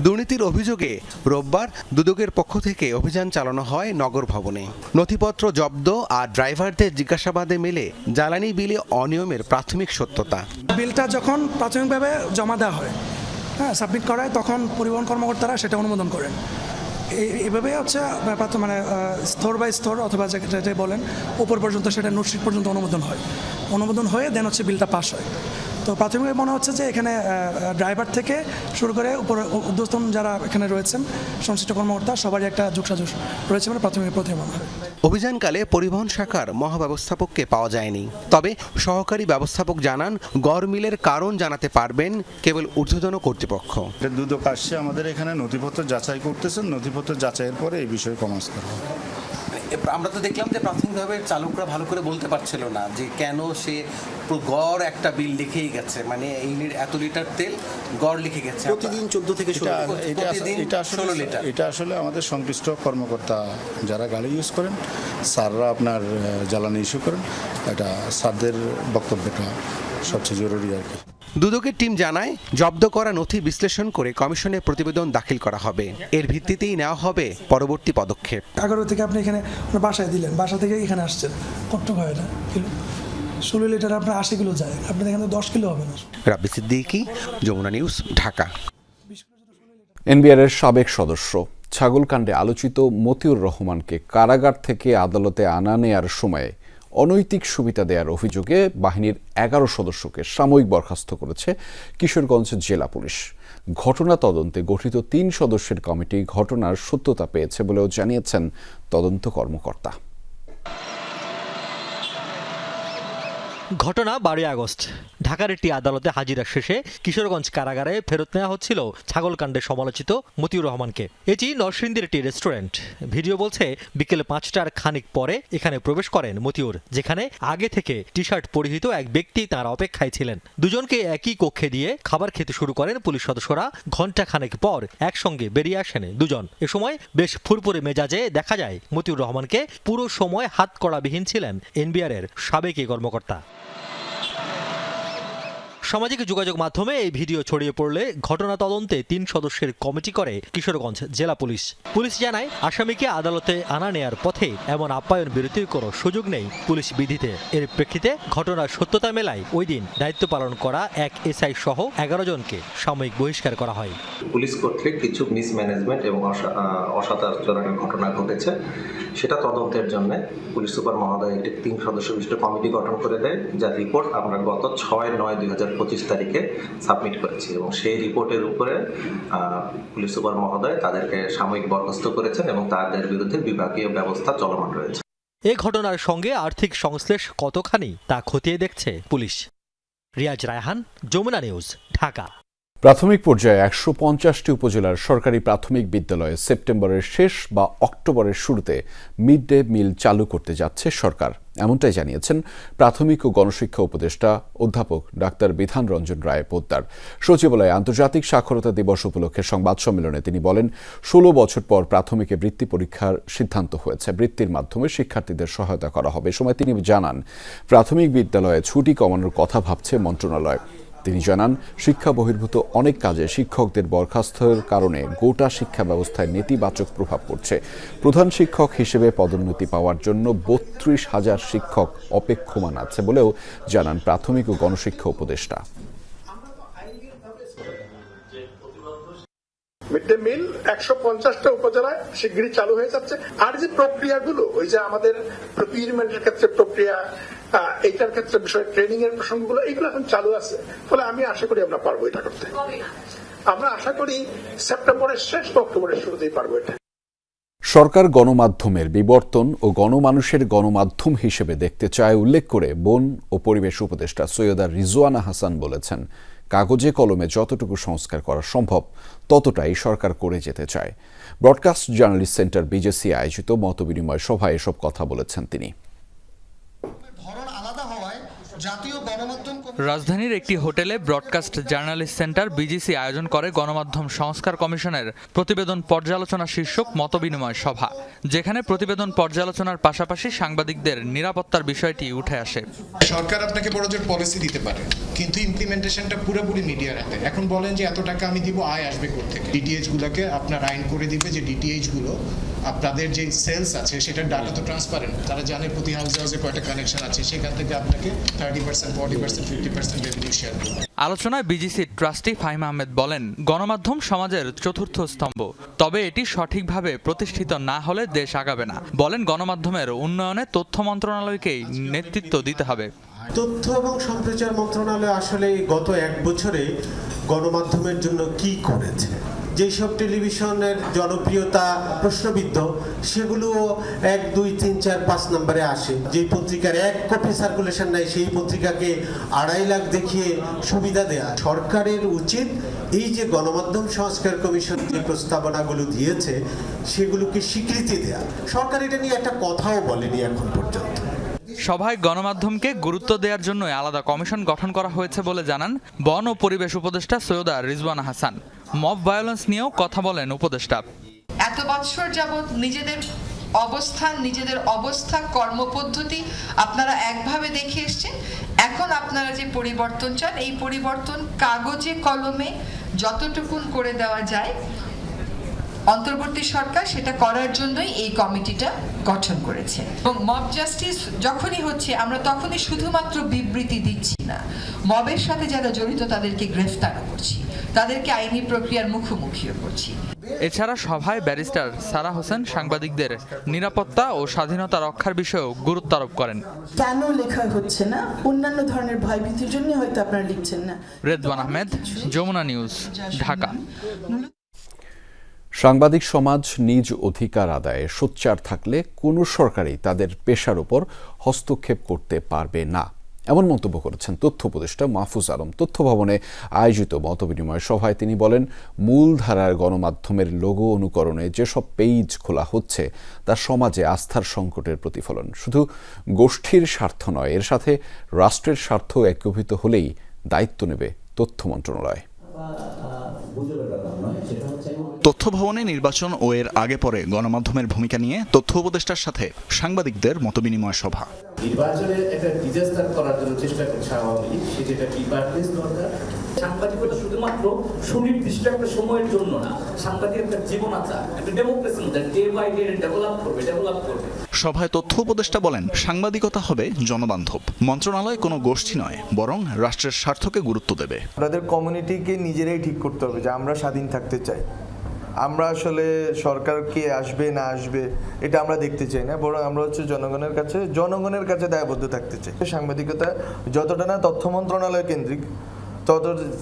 দুর্নীতির অভিযোগে রোববার দুদকের পক্ষ থেকে অভিযান চালানো হয় নগর ভবনে। নথিপত্র জব্দ আর ড্রাইভারদের জিজ্ঞাসাবাদে মেলে জ্বালানি বিলে অনিয়মের প্রাথমিক সত্যতা। বিলটা যখন প্রাথমিকভাবে জমা দেওয়া হয়, সাবমিট করা হয়, তখন পরিবহন কর্মকর্তারা সেটা অনুমোদন করেন। এইভাবে হচ্ছে ব্যাপারটা মানে স্তর বাই স্তর অথবা যেটা বলেন উপর পর্যন্ত সেটা নোটশিট পর্যন্ত অনুমোদন হয়ে দেন হচ্ছে বিলটা পাস হয়। তো প্রাথমিকভাবে মনে হচ্ছে যে এখানে ড্রাইভার থেকে শুরু করে উপর ঊর্ধ্বতন যারা এখানে রয়েছেন সংশ্লিষ্ট কর্মকর্তা সবারই একটা যোগসাজশ রয়েছে বলে প্রাথমিক মনে হয়। অভিযানকালে পরিবহন শাখার মহাব্যবস্থাপককে পাওয়া যায়নি। তবে সহকারী ব্যবস্থাপক জানান, গড় মিলের কারণ জানাতে পারবেন কেবল ঊর্ধ্বতন কর্তৃপক্ষ। দুদক আসছে আমাদের এখানে নথিপত্র যাচাই করতেছেন, নথিপত্র যাচাইয়ের পরে এই বিষয়ে কমার্স করা হবে। আমরা তো দেখলাম যে প্রাথমিকভাবে চালকরা ভালো করে বলতে পারছিল না যে কেন সে গড় একটা বিল লিখেই গেছে, মানে এই এত লিটার তেল গড় লিখে গেছে প্রতিদিন 14 থেকে 16 লিটার। এটা আসলে আমাদের সংশ্লিষ্ট কর্মকর্তা যারা গাড়ি ইউজ করেন, স্যাররা আপনার জ্বালানি ইস্যু করেন, এটা স্যারদের বক্তব্যটা সবচেয়ে জরুরি আর কি। দুদকের টিম জানায়, জব্দ করা নথি বিশ্লেষণ করে কমিশনে প্রতিবেদন দাখিল করা হবে। এর ভিত্তিতেই নেওয়া হবে পরবর্তী পদক্ষেপ। 11 থেকে আপনি এখানে বাসায় দিলেন, বাসা থেকে এখানে আসছেন, কত হয় এটা কিলো? 16 লিটার আপনার 80 কিলো যায়, আপনার এখানে 10 কিলো হবে না। রাব্বি সিদ্দিকী, যমুনা নিউজ, ঢাকা। এনবিআরের সাবেক সদস্য ছাগলকাণ্ডে আলোচিত মতিউর রহমানকে কারাগার থেকে আদালতে আনা নেয়ার সময়ে অনৈতিক সুবিধা দেওয়ার অভিযোগে বাহিনীর 11 সদস্যকে সাময়িক বরখাস্ত করেছে কিশোরগঞ্জ জেলা পুলিশ। ঘটনা তদন্তে গঠিত 3 সদস্যের কমিটি ঘটনার সত্যতা পেয়েছে বলেও জানিয়েছেন তদন্ত কর্মকর্তা। ঘটনা 12 আগস্ট ঢাকার একটি আদালতে হাজিরা শেষে কিশোরগঞ্জ কারাগারে ফেরত নেওয়া হচ্ছিল ছাগলকাণ্ডে সমালোচিত মতিউর রহমানকে। এটি নরসিংদীর একটি রেস্টুরেন্ট। ভিডিও বলছে, বিকেল 5টার খানিক পরে এখানে প্রবেশ করেন মতিউর, যেখানে আগে থেকে টি শার্ট পরিহিত এক ব্যক্তি তাঁর অপেক্ষায় ছিলেন। দুজনকে একই কক্ষে দিয়ে খাবার খেতে শুরু করেন পুলিশ সদস্যরা। ঘণ্টা খানেক পর একসঙ্গে বেরিয়ে আসেন দুজন। এ সময় বেশ ফুরফুরে মেজাজে দেখা যায় মতিউর রহমানকে। পুরো সময় হাতকড়াবিহীন ছিলেন এনবিআরের সাবেক এই কর্মকর্তা। সামাজিক যোগাযোগ মাধ্যমে এই ভিডিও ছড়িয়ে পড়লে ঘটনা তদন্তে 3 সদস্যের কমিটি করে কিশোরগঞ্জ জেলা পুলিশ। পুলিশ জানায়, আসামিকে আদালতে আনা নেয়ার পথে এমন আপ্যায়ন বিরতির কোনো সুযোগ নেই পুলিশ বিধিতে। এর প্রেক্ষিতে ঘটনার সত্যতা মেলায় ওই দিন দায়িত্ব পালন করা এক এসআই সহ 11 জনকে সাময়িক বহিষ্কার করা হয়। পুলিশ কর্তৃক কিছু মিসম্যানেজমেন্ট এবং অসদাচরণের ঘটনা ঘটেছে, সেটা তদন্তের জন্য পুলিশ সুপার মহোদয় একটি 3 সদস্য বিশিষ্ট কমিটি গঠন করে দেয়, যার রিপোর্ট আমরা গত 6/9/2025 তারিখে সাবমিট করেছি এবং সেই রিপোর্টের উপরে পুলিশ সুপার মহোদয় তাদেরকে সাময়িক বরখাস্ত করেছেন এবং তাদের বিরুদ্ধে বিভাগীয় ব্যবস্থা চলমান রয়েছে। এই ঘটনার সঙ্গে আর্থিক সংশ্লেষ কতখানি তা খতিয়ে দেখছে পুলিশ। রিয়াজ রায়হান, যমুনা নিউজ, ঢাকা। প্রাথমিক পর্যায়ে ১৫০টি উপজেলার সরকারি প্রাথমিক বিদ্যালয়ে সেপ্টেম্বরের শেষ বা অক্টোবরের শুরুতে মিড ডে মিল চালু করতে যাচ্ছে সরকার, এমনটাই জানিয়েছেন প্রাথমিক ও গণশিক্ষা উপদেষ্টা অধ্যাপক ডাক্তার বিধান রঞ্জন রায় পোদ্দার। সচিবালয়ে আন্তর্জাতিক সাক্ষরতা দিবস উপলক্ষে সংবাদ সম্মেলনে তিনি বলেন, ১৬ বছর পর প্রাথমিকে বৃত্তি পরীক্ষার সিদ্ধান্ত হয়েছে। বৃত্তির মাধ্যমে শিক্ষার্থীদের সহায়তা করা হবে। এ সময় তিনি জানান, প্রাথমিক বিদ্যালয়ে ছুটি কমানোর কথা ভাবছে মন্ত্রণালয়। তিনি জানান, শিক্ষা বহির্ভূত অনেক কাজে শিক্ষকদের বরখাস্তের কারণে গোটা শিক্ষা ব্যবস্থায় নেতিবাচক প্রভাব পড়ছে। প্রধান শিক্ষক হিসেবে পদোন্নতি পাওয়ার জন্য ৩২,০০০ শিক্ষক অপেক্ষমান আছে বলেও জানান প্রাথমিক ও গণশিক্ষা উপদেষ্টা। মিড ডে মিল ১৫০টা উপজেলায় শিগগিরই চালু হয়ে যাচ্ছে। আর যে প্রক্রিয়াগুলো, ওই যে আমাদের প্রকিউরমেন্টের ক্ষেত্রে প্রক্রিয়া, এইটার ক্ষেত্রে বিষয় ট্রেনিং এর প্রসঙ্গগুলো, এইগুলো এখন চালু আছে। ফলে আমি আশা করি আমরা পারবো এটা করতে। আমরা আশা করি সেপ্টেম্বরের শেষ বা অক্টোবরের শুরুতেই পারবো এটা। সরকার গণমাধ্যমের বিবর্তন ও গণমানুষের গণমাধ্যম হিসেবে দেখতে চায় উল্লেখ করে বন ও পরিবেশ উপদেষ্টা সৈয়দা রিজওয়ানা হাসান বলেছেন, কাগজে কলমে যতটুকু সংস্কার করা সম্ভব ততটাই সরকার করে যেতে চায়। ব্রডকাস্ট জার্নালিস্ট সেন্টার বিজেসি আয়োজিত মতবিনিময় সভায় এসব কথা বলেছেন তিনি। রাজধানীর একটি হোটেলে ব্রডকাস্ট জার্নালিস্ট সেন্টার বিজিসি আয়োজন করে গণমাধ্যম সংস্কার কমিশনের প্রতিবেদন পর্যালোচনা শীর্ষক মতবিনিময় সভা, যেখানে প্রতিবেদন পর্যালোচনার পাশাপাশি সাংবাদিকদের নিরাপত্তার বিষয়টি উঠে আসে। সরকার আপনাকে বড় জোর পলিসি দিতে পারে, কিন্তু ইমপ্লিমেন্টেশনটা পুরোপুরি মিডিয়ার হাতে। এখন বলেন যে এত টাকা আমি দিব, আয় আসবে কোত্থেকে? ডিটিএইচ গুলোকে আপনার আইন করে দিবে যে ডিটিএইচ গুলো আপনাদের যে সেলস আছে সেটার ডাটা তো ট্রান্সপারেন্ট, তারা জানে প্রতি হাউসে কয়টা কানেকশন আছে, সেখান থেকে আপনাকে 30%, 40%, 50% রেভিনিউ শেয়ার করবে। আলোচনায় বিজিসির ট্রাস্টি ফাহিম আহমেদ বলেন, গণমাধ্যম সমাজের চতুর্থ স্তম্ভ, তবে এটি সঠিকভাবে প্রতিষ্ঠিত না হলে দেশ আগাবে না। বলেন, গণমাধ্যমের উন্নয়নে তথ্য মন্ত্রণালয়কেই নেতৃত্ব দিতে হবে। তথ্য এবং সম্প্রচার মন্ত্রণালয় আসলে গত 1 বছরে গণমাধ্যমের জন্য কি করেছে? যেসব টেলিভিশনের জনপ্রিয়তা প্রশ্নবিদ্ধ, সেগুলো 1, 2, 3, 4, 5 নম্বরে আসে। যেই পত্রিকার 1 কপি সার্কুলেশন নাই, সেই পত্রিকাকে 2.5 লাখ দেখিয়ে সুবিধা দেয়া। সরকারের উচিত এই যে গণমাধ্যম সংস্কার কমিশন যে প্রস্তাবনাগুলো দিয়েছে সেগুলোকে স্বীকৃতি দেয়া। সরকার এটা নিয়ে একটা কথাও বলেনি এখন পর্যন্ত। সভায় গণমাধ্যমকে গুরুত্ব দেওয়ার জন্য আলাদা কমিশন গঠন করা হয়েছে বলে জানান বন ও পরিবেশ উপদেষ্টা সৈয়দা রিজওয়ানা হাসান। মব ভায়োলেন্স নিয়েও কথা বলেন উপদেষ্টা। এত বছর যাবৎ নিজেদের অবস্থা কর্মপদ্ধতি আপনারা একভাবে দেখে এসছেন। এখন আপনারা যে পরিবর্তন চান, এই পরিবর্তন কাগজে কলমে যতটুকুন করে দেওয়া যায়, অন্তর্বর্তী সরকার সেটা করার জন্যই এই কমিটিটা গঠন করেছে। এবং মব জাস্টিস যখনই হচ্ছে, আমরা তখনই শুধুমাত্র বিবৃতি দিচ্ছি না, মবের সাথে যারা জড়িত তাদেরকে গ্রেফতারও করছি, তাদেরকে আইনি প্রক্রিয়ার মুখোমুখিও করছি। এছাড়া সভায় ব্যারিস্টার সারা হোসেন সাংবাদিকদের নিরাপত্তা ও স্বাধীনতা রক্ষার বিষয়েও গুরুত্ব আরোপ করেন। কেন লেখা হচ্ছে না? অন্যান্য ধরনের ভয়ভীতির জন্য হয়তো আপনারা লিখছেন না। রেদওয়ান আহমেদ, যমুনা নিউজ, ঢাকা। সাংবাদিক সমাজ নিজ অধিকার আদায়ে সোচ্চার থাকলে কোনো সরকারই তাদের পেশার উপর হস্তক্ষেপ করতে পারবে না, এমন মন্তব্য করেছেন তথ্য উপদেষ্টা মাহফুজ আলম। তথ্য ভবনে আয়োজিত মতবিনিময় সভায় তিনি বলেন, মূলধারার গণমাধ্যমের লোগো অনুকরণে যেসব পেজ খোলা হচ্ছে তা সমাজে আস্থার সংকটের প্রতিফলন। শুধু গোষ্ঠীর স্বার্থ নয়, এর সাথে রাষ্ট্রের স্বার্থ একীভূত হলেই দায়িত্ব নেবে তথ্য মন্ত্রণালয়। তথ্য ভবনে নির্বাচন ও এর আগে পরে গণমাধ্যমের ভূমিকা নিয়ে তথ্য উপদেষ্টার সাথে সাংবাদিকদের মতবিনিময় সভা। নির্বাচনে একটা ডিজাস্টার করার জন্য চেষ্টা করছে আওয়ামী লীগ, সেটা ডিপার্টমেন্ট দরকার। সাংবাদিকতা শুধুমাত্র সুনির্দিষ্ট একটা সময়ের জন্য না, সাংবাদিক একটা জীবন আছে, একটা democracy day by day develop করবে। সভায় তথ্য উপদেষ্টা বলেন, সাংবাদিকতা হবে জনবান্ধব। মন্ত্রণালয় কোনো গোষ্ঠী নয়, বরং রাষ্ট্রের স্বার্থকে গুরুত্ব দেবে। আমাদের কমিউনিটিকে নিজেরাই ঠিক করতে হবে যে আমরা স্বাধীন থাকতে চাই। আমরা আসলে সরকার কে আসবে না আসবে এটা আমরা দেখতে চাই না, বরং আমরা হচ্ছে জনগণের কাছে দায়বদ্ধ থাকতে চাই। সাংবাদিকতা যতটা না তথ্য মন্ত্রণালয় কেন্দ্রিক,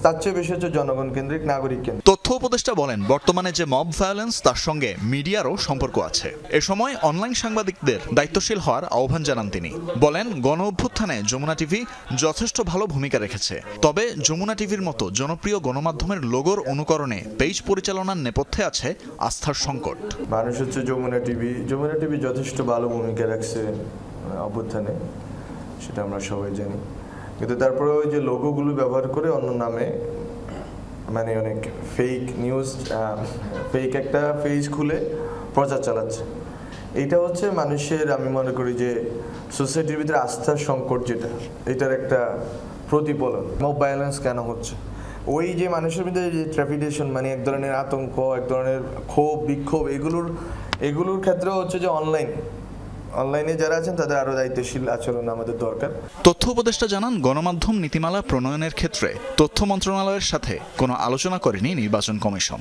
তার চেয়ে বেশি হচ্ছে জনগণ কেন্দ্রিক, নাগরিক কেন্দ্রিক। তথ্য উপদেষ্টা বলেন, বর্তমানে যে মব ভায়োলেন্স তার সঙ্গে মিডিয়ারও সম্পর্ক আছে। এ সময় অনলাইন সাংবাদিকদের দায়িত্বশীল হওয়ার আহ্বান জানান তিনি। বলেন, গণ অভ্যুত্থানে যমুনা টিভি যথেষ্ট ভালো ভূমিকা রেখেছে। তবে যমুনা টিভির মতো জনপ্রিয় গণমাধ্যমের লোগোর অনুকরণে পেজ পরিচালনার নেপথ্যে আছে আস্থার সংকট। মানুষ হচ্ছে যমুনা টিভি যথেষ্ট ভালো ভূমিকা রাখছে অভ্যুত্থানে, সেটা আমরা সবাই জানি। কিন্তু তারপরে ওই যে লোগোগুলো ব্যবহার করে অন্য নামে মানে অনেক ফেক নিউজ, ফেক একটা পেজ খুলে প্রচার চালাচ্ছে। এইটা হচ্ছে মানুষের, আমি মনে করি যে সোসাইটির ভিতরে আস্থার সংকট, যেটা এটার একটা প্রতিফলন। মব ভায়োলেন্স কেন হচ্ছে? ওই যে মানুষের ভিতরে যে ট্র্যাপিডেশন, মানে এক ধরনের আতঙ্ক, এক ধরনের ক্ষোভ, বিক্ষোভ, এগুলোর ক্ষেত্রেও হচ্ছে যে অনলাইনে যারা আছেন তাদের আরো দায়িত্বশীল আচরণ আমাদের দরকার। তথ্য উপদেষ্টা জানান, গণমাধ্যম নীতিমালা প্রণয়নের ক্ষেত্রে তথ্য মন্ত্রণালয়ের সাথে কোনো আলোচনা করেনি নির্বাচন কমিশন।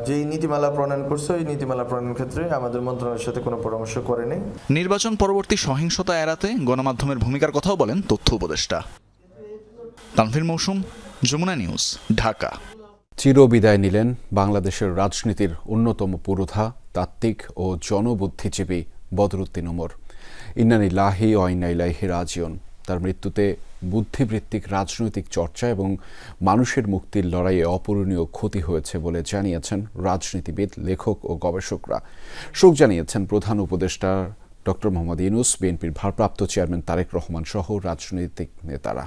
যেই নীতিমালা প্রণয়ন করছে ওই নীতিমালা প্রণয়নের ক্ষেত্রে আমাদের মন্ত্রণালয়ের সাথে কোনো পরামর্শ করেনি। নির্বাচন পরবর্তী সহিংসতা এড়াতে গণমাধ্যমের ভূমিকার কথাও বলেন তথ্য উপদেষ্টা। তানভীর মৌসুম, যমুনা নিউজ, ঢাকা। চিরবিদায় নিলেন বাংলাদেশের রাজনীতির অন্যতম পুরোধা, তাত্ত্বিক ও জনবুদ্ধিজীবী বদরুদ্দিন উমর। ইন্না লিল্লাহি ওয়া ইন্না ইলাইহি রাজিউন। তার মৃত্যুতে বুদ্ধিবৃত্তিক রাজনৈতিক চর্চা এবং মানুষের মুক্তির লড়াইয়ে অপূরণীয় ক্ষতি হয়েছে বলে জানিয়েছেন রাজনীতিবিদ, লেখক ও গবেষকরা। শোক জানিয়েছেন প্রধান উপদেষ্টা ডক্টর মোহাম্মদ ইউনূস, বিএনপির ভারপ্রাপ্ত চেয়ারম্যান তারেক রহমান সহ রাজনৈতিক নেতারা।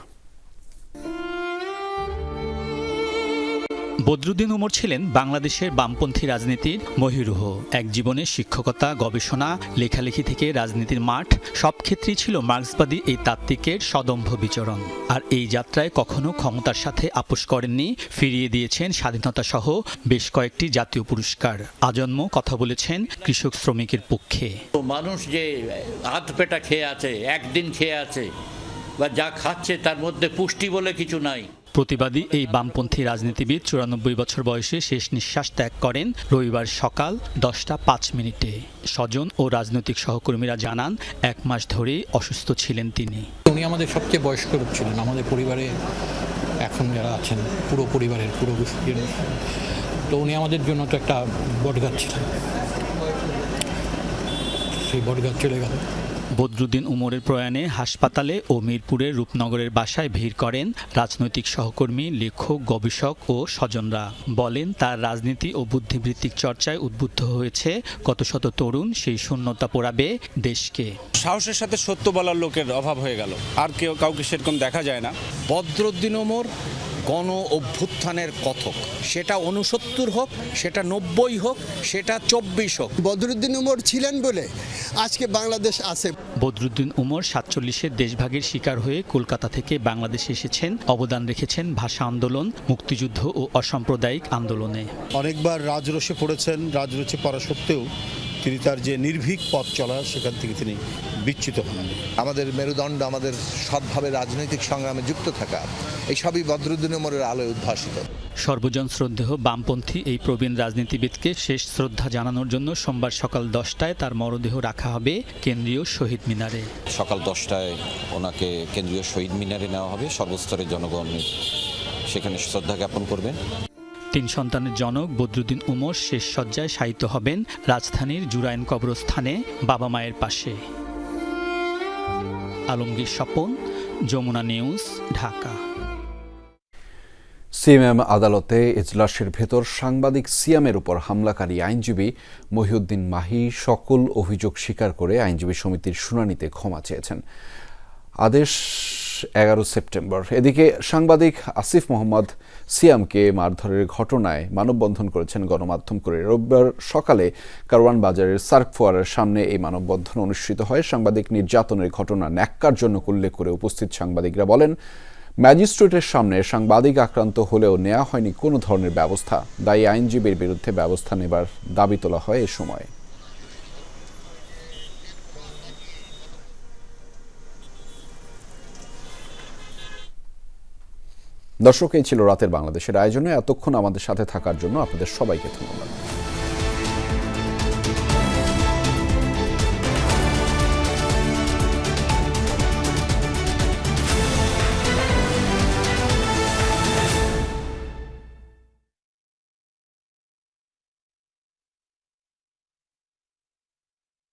বদরুদ্দিন উমর ছিলেন বাংলাদেশের বামপন্থী রাজনীতির মহিরুহ। এক জীবনে শিক্ষকতা, গবেষণা, লেখালেখি থেকে রাজনীতির মাঠ, সব ক্ষেত্রেই ছিল মার্ক্সবাদী এই তাত্ত্বিকের সদম্ভ বিচরণ। আর এই যাত্রায় কখনো ক্ষমতার সাথে আপোষ করেননি, ফিরিয়ে দিয়েছেন স্বাধীনতা সহ বেশ কয়েকটি জাতীয় পুরস্কার। আজন্ম কথা বলেছেন কৃষক শ্রমিকের পক্ষে। মানুষ যে হাত পেটা খেয়ে আছে, একদিন খেয়ে আছে বা যা খাচ্ছে তার মধ্যে পুষ্টি বলে কিছু নাই। প্রতিবাদী এই বামপন্থী রাজনীতিবিদ 94 বছর বয়সে শেষ নিঃশ্বাস ত্যাগ করেন রবিবার সকাল 10:05। স্বজন ও রাজনৈতিক সহকর্মীরা জানান, 1 মাস ধরেই অসুস্থ ছিলেন তিনি। উনি আমাদের সবচেয়ে বয়স্ক লোক ছিলেন, আমাদের পরিবারে এখন যারা আছেন পুরো পরিবারের পুরো তো উনি আমাদের জন্য তো একটা বটগাছ ছিলেন, সেই বটগাছ চলে গেল। বদরুদ্দিন উমরের প্রয়াণে হাসপাতালে ও মিরপুরের রূপনগরের বাসায় ভিড় করেন রাজনৈতিক সহকর্মী, লেখক, গবেষক ও স্বজনরা। বলেন, তার রাজনীতি ও বুদ্ধিবৃত্তিক চর্চায় উদ্বুদ্ধ হয়েছে কত শত তরুণ, সেই শূন্যতা পোড়াবে দেশকে। সাহসের সাথে সত্য বলার লোকের অভাব হয়ে গেল, আর কাউকে সেরকম দেখা যায় না। বদরুদ্দিন উমর গণ অভ্যুত্থানের কথক, সেটা 69 হোক, সেটা 90 হোক, সেটা 24 হোক। বদরুদ্দিন উমর ছিলেন বলে আজকে বাংলাদেশ আছে। বদরুদ্দিন উমর 47-এর দেশভাগের শিকার হয়ে কলকাতা থেকে বাংলাদেশে এসেছেন। অবদান রেখেছেন ভাষা আন্দোলন, মুক্তিযুদ্ধ ও অসাম্প্রদায়িক আন্দোলনে। অনেকবার রাজরোষে পড়েছেন, রাজরোষে পড়া সত্ত্বেও তিনি তার যে নির্ভীক পথ চলা, সেখান থেকে তিনি বিচ্যুত হননি। আমাদের মেরুদণ্ড, আমাদের সৎভাবে রাজনৈতিক সংগ্রামে যুক্ত থাকা, এই সবই বদরুদ্দিন উমরের আলোয় উদ্ভাসিত। সর্বজন শ্রদ্ধেয় বামপন্থী এই প্রবীণ রাজনীতিবিদকে শেষ শ্রদ্ধা জানানোর জন্য সোমবার সকাল 10টায় তার মরদেহ রাখা হবে কেন্দ্রীয় শহীদ মিনারে। সকাল 10টায় ওনাকে কেন্দ্রীয় শহীদ মিনারে নেওয়া হবে। সর্বস্তরের জনগণ সেখানে শ্রদ্ধা জ্ঞাপন করবেন। 3 সন্তানের জনক বদরুদ্দিন উমর শেষ শয্যায় শায়িত হবেন রাজধানীর জুরাইন কবরস্থানে বাবা মায়ের পাশে। আলমগীর স্বপন, যমুনা নিউজ, ঢাকা। সিএমএম আদালতে এজলাসের ভেতর সাংবাদিক সিয়ামের উপর হামলাকারী আইনজীবী মহিউদ্দিন মাহি সকল অভিযোগ স্বীকার করে আইনজীবী সমিতির শুনানিতে ক্ষমা চেয়েছেন। আদেশ 11 সেপ্টেম্বর। এদিকে সাংবাদিক আসিফ মোহাম্মদ সিয়ামকে মারধরের ঘটনায় মানববন্ধন করেছেন গণমাধ্যম করে। রবিবার সকালে কারওয়ান বাজারের সার্ক ফোয়ারের সামনে এই মানববন্ধন অনুষ্ঠিত হয়। সাংবাদিক নির্যাতনের ঘটনা ন্যাক্কারজনক উল্লেখ করে উপস্থিত সাংবাদিকরা বলেন, ম্যাজিস্ট্রেটের সামনে সাংবাদিক আক্রান্ত হলেও নেওয়া হয়নি কোনো ধরনের ব্যবস্থা। দায়ী আইনজীবীর বিরুদ্ধে ব্যবস্থা নেবার দাবি তোলা হয় এ সময়। দর্শক, এই ছিল রাতের বাংলাদেশের আয়োজনে। এতক্ষণ আমাদের সাথে থাকার জন্য আপনাদের সবাইকে ধন্যবাদ।